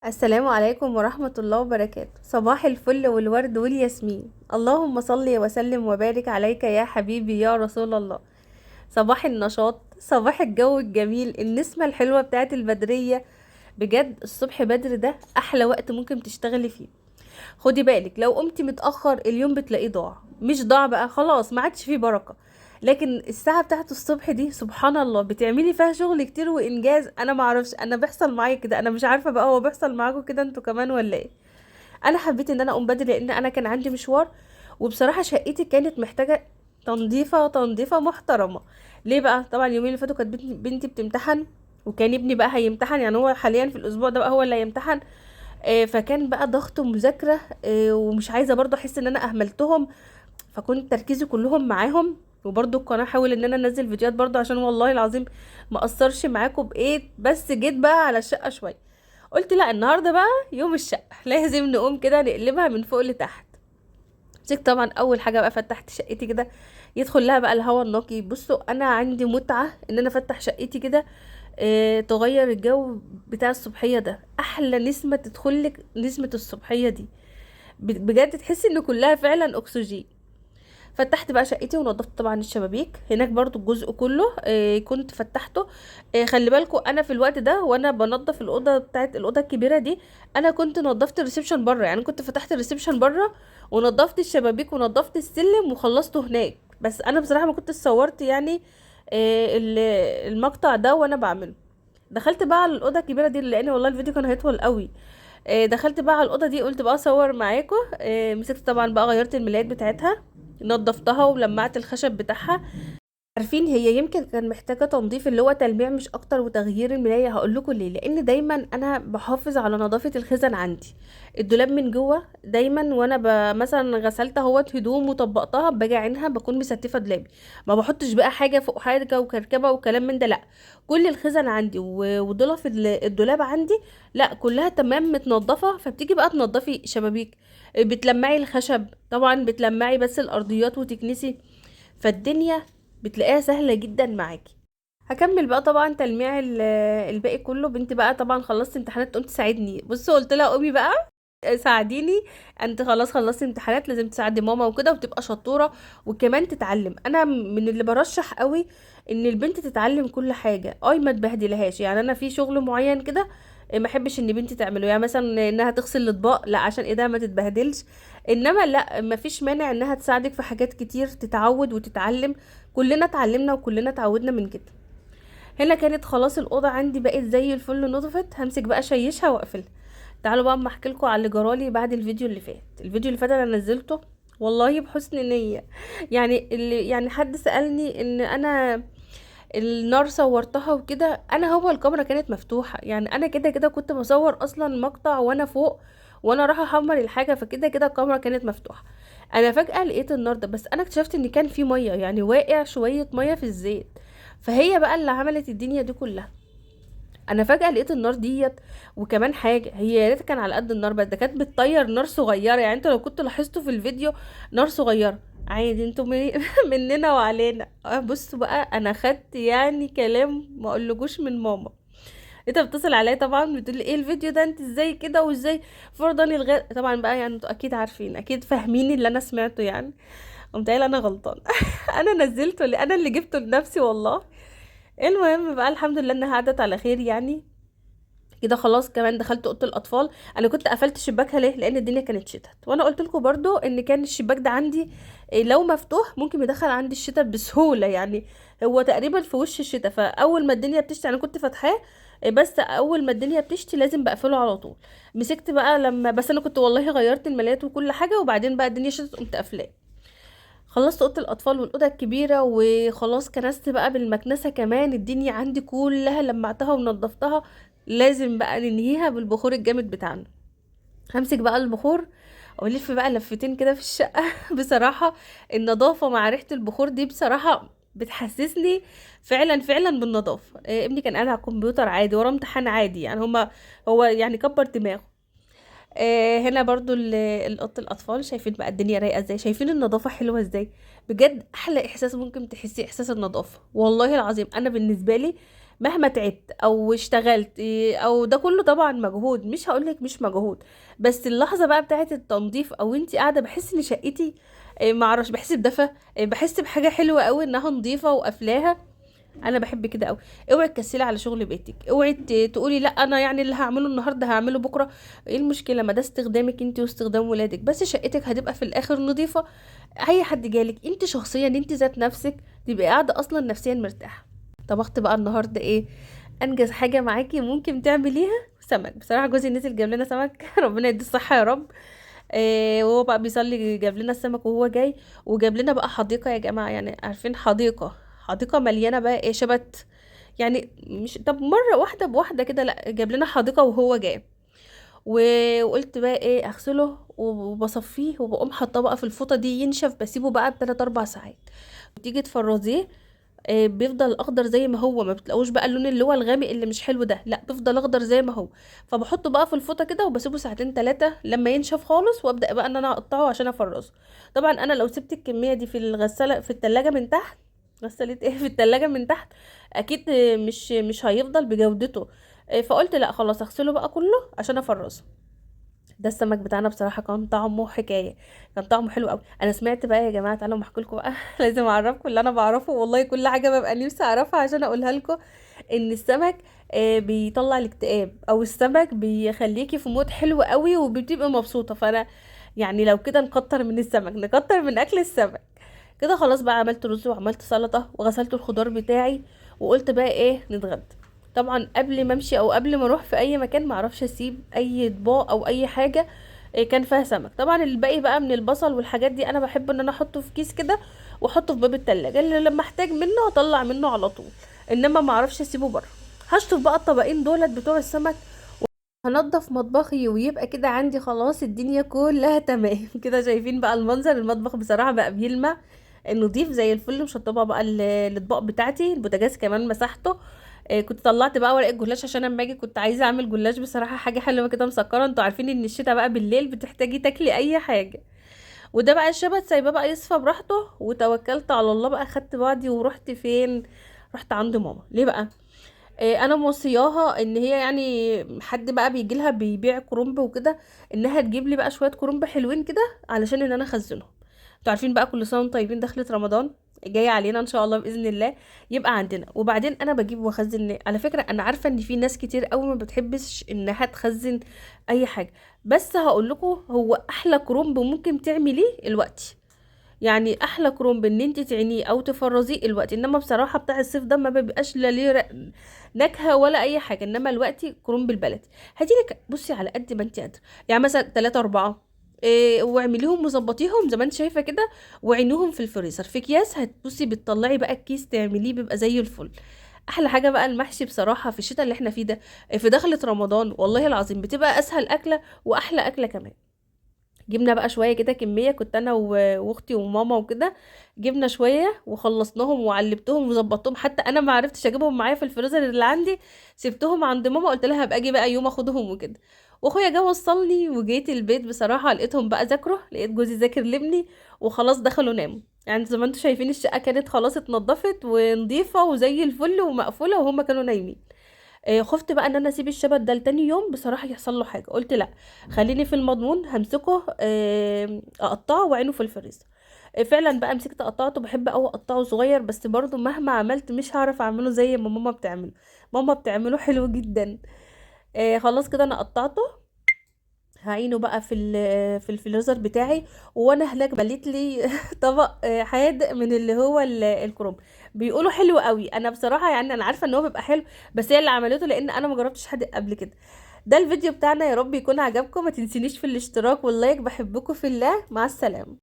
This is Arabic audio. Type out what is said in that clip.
السلام عليكم ورحمة الله وبركاته. صباح الفل والورد والياسمين، اللهم صل وسلم وبارك عليك يا حبيبي يا رسول الله. صباح النشاط، صباح الجو الجميل، النسمة الحلوة بتاعت البدرية. بجد الصبح بدر ده أحلى وقت ممكن تشتغلي فيه. خدي بالك لو قمتي متأخر اليوم بتلاقيه ضاع، مش ضاع بقى خلاص ما عادش فيه بركة. لكن الساعة بتاعت الصبح دي سبحان الله بتعملي فيها شغل كتير وإنجاز. أنا معرفش، أنا بيحصل معايا كده، أنا مش عارفة بقى هو بيحصل معاكم كده انتوا كمان ولا ايه. أنا حبيت إن أنا أقوم بدري لأن أنا كان عندي مشوار، وبصراحة شقتي كانت محتاجة تنظيفة محترمة. ليه بقى؟ طبعا اليومين اللي فاتوا كانت بنتي بتمتحن، وكان ابني بقى هيمتحن، يعني هو حاليا في الأسبوع ده بقى هو اللي هيمتحن. فكان بقى ضغط مذاكرة، ومش عايزة برضو احس ان انا اهملتهم، فكنت تركيزي كلهم معاهم. وبرضو القناة احاول ان انا انزل فيديوهات برضو عشان والله العظيم ما اقصرش معاكم بايه. بس جيت بقى على الشقة شوية، قلت لا النهاردة بقى يوم الشقة لازم نقوم كده نقلبها من فوق لتحت. مسكت طبعا اول حاجة بقى فتحت شقتي كده، يدخل لها بقى الهواء النقي. بصوا انا عندي متعة ان انا افتح شقتي كده، تغير الجو بتاع الصبحية ده. احلى نسمة تدخلك نسمة الصبحية دي، بجد تحسي ان كلها فعلا اكسجين. فتحت بقى شقتي ونضفت طبعا الشبابيك هناك برضو الجزء كله، كنت فتحته. خلي بالكم انا في الوقت ده وانا بنضف الاوضه بتاعت الاوضه الكبيره دي، انا كنت نضفت الريسبشن بره، يعني كنت فتحت الريسبشن بره ونضفت الشبابيك ونضفت السلم وخلصته هناك. بس انا بصراحه ما كنت صورت يعني المقطع ده وانا بعمله. دخلت بقى على الاوضه الكبيره دي لان والله الفيديو كان هيطول قوي. دخلت بقى على الاوضه دي قلت بقى اصور معاكم. مسكت طبعا بقى غيرت الملايات بتاعتها، نضفتها ولمعت الخشب بتاعها. عارفين هي يمكن كان محتاجه تنظيف اللي هو تلميع مش اكتر، وتغيير الملايه. هقول لكم ليه، لان دايما انا بحافظ على نظافه الخزن عندي. الدولاب من جوه دايما وانا مثلا غسلت اهوت هدوم وطبقتها باجي عينها بكون مستفه دولابي. ما بحطش بقى حاجه فوق حاجه وكركبه وكلام من ده، لا. كل الخزن عندي وضلف الدولاب عندي لا كلها تمام متنضفه. فبتيجي بقى تنضفي شبابيك، بتلمعي الخشب طبعا، بتلمعي بس الارضيات وتكنسي. فالدنيا بتلاقيها سهلة جدا معاكي. هكمل بقى طبعا تلميع الباقي كله. بنتي بقى طبعا خلصت امتحانات تقوم تساعدني. بصوا قلت لها قومي بقى ساعديني، انت خلاص خلصتي امتحانات لازم تساعدي ماما وكده وتبقى شطورة وكمان تتعلم. انا من اللي برشح قوي ان البنت تتعلم كل حاجة، اي ما تبهدلهاش. يعني انا في شغل معين كده ما احبش ان بنتي تعمله، يعني مثلا انها تغسل الاطباق لا عشان ايدها ما تتبهدلش. انما لا، ما فيش مانع انها تساعدك في حاجات كتير تتعود وتتعلم. كلنا اتعلمنا وكلنا اتعودنا من كده. هنا كانت خلاص الاوضه عندي بقت زي الفل نضفت، همسك بقى شيشها واقفلها. تعالوا بقى اما احكي لكم على اللي جرالي بعد الفيديو اللي فات. الفيديو اللي فات انا نزلته والله بحسن نيه. يعني اللي يعني حد سالني ان انا النار صورتها وكده، انا هو الكاميرا كانت مفتوحه، يعني انا كده كده كنت بصور اصلا مقطع وانا فوق وانا رايحه احمر الحاجه، فكده كده الكاميرا كانت مفتوحه. انا فجاه لقيت النار ده، بس انا اكتشفت ان كان في ميه، يعني واقع شويه ميه في الزيت. فهي بقى اللي عملت الدنيا دي كلها. انا فجاه لقيت النار ديت. وكمان حاجه، هي يا ريت كان على قد النار، بس ده كانت بتطير نار صغيره. يعني انتوا لو كنتوا لاحظتوا في الفيديو نار صغيره عادي، انتوا مننا وعلينا. بصوا بقى انا خدت يعني كلام ما اقولكوش من ماما. انت بتصل عليا طبعا بتقول لي ايه الفيديو ده، انت ازاي كده وازاي فرضا الغير طبعا بقى، يعني انتوا اكيد عارفين اكيد فاهمين اللي انا سمعته يعني. قمت قايله انا غلطان. انا نزلته اللي انا اللي جبته لنفسي والله. المهم بقى الحمد لله انها عدت على خير يعني. كده خلاص كمان دخلت اوضه الاطفال. انا كنت قفلت شباكها ليه؟ لان الدنيا كانت شتت، وانا قلت لكم برضو ان كان الشباك ده عندي لو مفتوح ممكن يدخل عندي الشتاء بسهوله يعني. هو تقريبا في وش الشتاء، فاول ما الدنيا بتشتي انا كنت فاتحاه، بس اول ما الدنيا بتشتي لازم بقفله على طول. مسكت بقى لما بس انا كنت والله غيرت الملايات وكل حاجه، وبعدين بقى الدنيا شتت قمت قافلاه. خلصت اوضه الاطفال والاوضه الكبيره وخلاص كنست بقى بالمكنسه كمان. الدنيا عندي كلها لمعتها ونضفتها. لازم بقى ننهيها بالبخور الجامد بتاعنا. همسك بقى البخور والف بقى لفتين كده في الشقه. بصراحه النظافه مع ريحه البخور دي بصراحه بتحسسني فعلا فعلا بالنظافه. ابني كان قاعد على الكمبيوتر عادي وراه امتحان عادي، يعني هو يعني كبر دماغه. هنا برضو اوضه الاطفال شايفين بقى الدنيا رايقه ازاي، شايفين النظافه حلوه ازاي. بجد احلى احساس ممكن تحسي احساس النظافه والله العظيم. انا بالنسبه لي مهما تعبت او اشتغلت او ده كله طبعا مجهود، مش هقولك مش مجهود، بس اللحظه بقى بتاعه التنظيف او انتي قاعده بحس ان شقتي معرفش، بحس بدفى، بحس بحاجه حلوه قوي انها نظيفه وقافلاها. انا بحب كده قوي. اوعي تكسلي على شغل بيتك، اوعي تقولي لا انا يعني اللي هعمله النهارده هعمله بكره. ايه المشكله؟ ما ده استخدامك انت واستخدام ولادك، بس شقتك هتبقى في الاخر نظيفه. اي حد جالك انت شخصيا، انت ذات نفسك تبقي قاعده اصلا نفسيا مرتاحه. طبخت بقى النهارده ايه؟ انجز حاجه معاكي ممكن تعمليها، سمك. بصراحه جوزي نزل جاب لنا سمك ربنا يديه الصحه يا رب. وهو بقى بيصلي جاب لنا السمك وهو جاي. وجاب لنا بقى حديقه يا جماعه، يعني عارفين حديقه، حديقه مليانه بقى ايه، شبت يعني. مش طب مره واحده بواحده كده، لا جاب لنا حديقه وهو جاي. وقلت بقى ايه، اغسله وبصفيه وبقوم حاطاه بقى في الفوطه دي ينشف، بسيبه بقى بتلات اربع ساعات. وتيجي تفرزيه بيفضل اخضر زي ما هو، ما بتلاقوش بقى اللون اللي هو الغامق اللي مش حلو ده، لا بيفضل اخضر زي ما هو. فبحطه بقى في الفوطه كده وبسيبه ساعتين ثلاثه لما ينشف خالص، وابدا بقى ان انا اقطعه عشان افرزه. طبعا انا لو سبت الكميه دي في الغساله في التلاجة من تحت، غسالة ايه في التلاجة من تحت، اكيد مش هيفضل بجودته. فقلت لا خلاص اغسله بقى كله عشان افرزه. ده السمك بتاعنا بصراحه كان طعمه حكايه، كان طعمه حلو قوي. انا سمعت بقى يا جماعه، تعالوا احكي لكم بقى لازم اعرفكم اللي انا بعرفه، والله كل حاجه ببقى نفسي اعرفها عشان اقولها لكم. ان السمك بيطلع الاكتئاب، او السمك بيخليكي في مود حلو قوي وبتبقي مبسوطه. فانا يعني لو كده نكتر من السمك، نكتر من اكل السمك. كده خلاص بقى، عملت رز وعملت سلطه وغسلت الخضار بتاعي، وقلت بقى ايه نتغدى. طبعا قبل ما امشي او قبل ما اروح في اي مكان ما اعرفش اسيب اي اطباق او اي حاجه كان فيها سمك. طبعا الباقي بقى من البصل والحاجات دي انا بحب ان انا احطه في كيس كده واحطه في باب التلاجة، اللي لما احتاج منه اطلع منه على طول. انما ما اعرفش اسيبه بره. هشطف بقى الطبقين دولت بتوع السمك، هنضف مطبخي ويبقى كده عندي خلاص الدنيا كلها تمام كده. شايفين بقى المنظر، المطبخ بصراحة بقى بيلمع نضيف زي الفل. مشطبه بقى الاطباق بتاعتي، البوتاجاز كمان مسحته. كنت طلعت بقى ورق الجلاش عشان اما اجي كنت عايزه اعمل جلاش بصراحه، حاجه حلوه كده مسكره. انتوا عارفين ان الشتا بقى بالليل بتحتاجي تاكلي اي حاجه. وده بقى الشبت سايباه بقى يصفى براحته، وتوكلت على الله بقى، خدت بعضي ورحت فين؟ رحت عند ماما. ليه بقى؟ انا موصياها ان هي يعني حد بقى بيجي لها بيبيع كرنب وكده، انها تجيب لي بقى شويه كرنب حلوين كده علشان ان انا اخزنهم. انتوا عارفين بقى كل سنه وانتم طيبين، دخلت رمضان جاي علينا ان شاء الله باذن الله يبقى عندنا. وبعدين انا بجيب واخزن. على فكره انا عارفه ان في ناس كتير قوي ما بتحبش انها تخزن اي حاجه، بس هقول لكم هو احلى كرنب ممكن تعمليه الوقت. يعني احلى كرومب ان انت تعينيه او تفرزيه الوقت. انما بصراحه بتاع الصيف ده ما بيبقاش لا ليه نكهه ولا اي حاجه. انما الوقت كرومب البلدي هاتيلك بصي على قد ما انت قادره، يعني مثلا 3 4 واعمليهم وظبطيهم زي ما انت شايفه كده، وعينوهم في الفريزر في اكياس. هتبصي بتطلعي بقى الكيس تعمليه بيبقى زي الفل. احلى حاجه بقى المحشي بصراحه في الشتاء اللي احنا فيه ده، في دخلة رمضان والله العظيم بتبقى اسهل اكله واحلى اكله كمان. جبنا بقى شويه كده كميه، كنت انا واختي وماما وكده، جبنا شويه وخلصناهم وعلبتهم وظبطتهم. حتى انا ما عرفتش اجيبهم معايا في الفريزر اللي عندي، سبتهم عند ماما، قلت لها هبقى اجي بقى يوم اخدهم وكده. واخويا جه وصلني وجيت البيت بصراحه لقيتهم بقى ذاكروا، لقيت جوزي ذاكر لابني وخلاص دخلوا ناموا. يعني زي ما انتم شايفين الشقه كانت خلاص اتنضفت ونضيفه وزي الفل ومقفوله وهم كانوا نايمين. خفت بقى ان انا اسيب الشبت ده لتاني يوم بصراحه يحصل له حاجه. قلت لا، خليني في المضمون، همسكه اقطعه وعينه في الفريزر. فعلا بقى مسكت قطعته. بحب قوي اقطعه صغير، بس برضو مهما عملت مش هعرف اعمله زي ما ماما بتعمله. ماما بتعمله حلو جدا. خلاص كده انا قطعته، هعينه بقى في الفريزر بتاعي. وانا هناك بليت لي طبق حادق من اللي هو الكرنب. بيقولوا حلو قوي. انا بصراحه يعني انا عارفه ان هو بيبقى حلو، بس هي اللي عملته لان انا ما جربتش حادق قبل كده. ده الفيديو بتاعنا، يا رب يكون عجبكم. ما تنسينيش في الاشتراك واللايك. بحبكم في الله، مع السلامه.